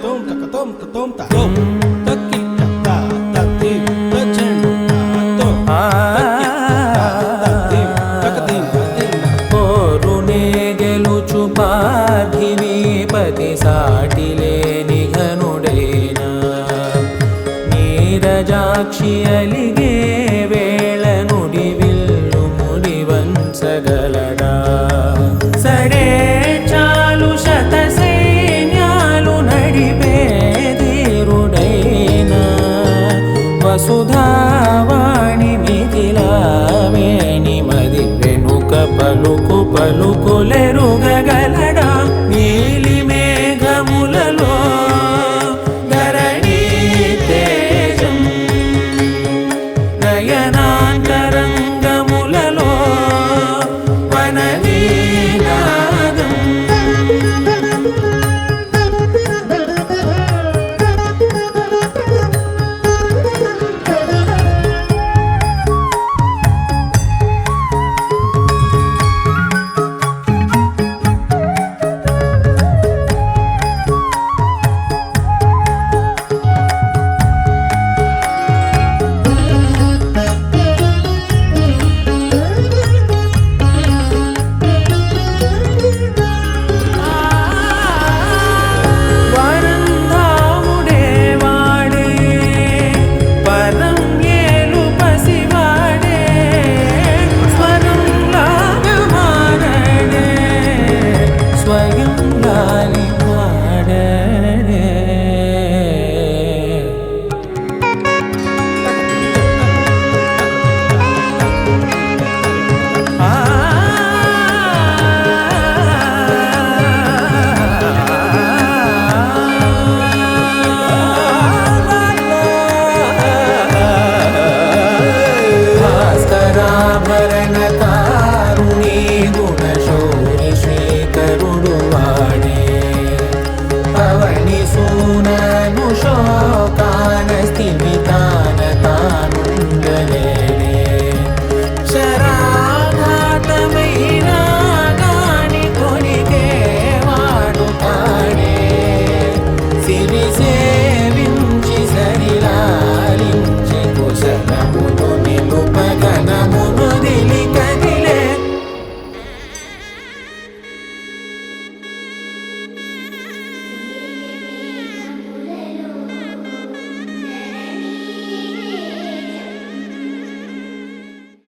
tom ta ka tom ta tom ta tom ta ki ta ta ti ta chen ta tom ta ki ta ti ta ka ti కోరునే గెలుచు పార్థివీపతి సాటిలేని ఘనుడైనా నీరజాక్షి అలిగే వేళ నుడి విల్లు ముడి వంచగలడా సడే చాలు శత సైన్యాలు నడిపే ధీరుడైనా వసుధావాణి మిథిలావేణి మది వెనుక పలుకు పలుకులెరుగగలడా నీలి మేఘములలో ధరణి తేజం నయనాంతరంగములలో వననీనాదం భాస్కరాభరణకారుణీ గుణశౌరి శ్రీకరుడు వాడే పవని సూనను శోకాన స్థిమిత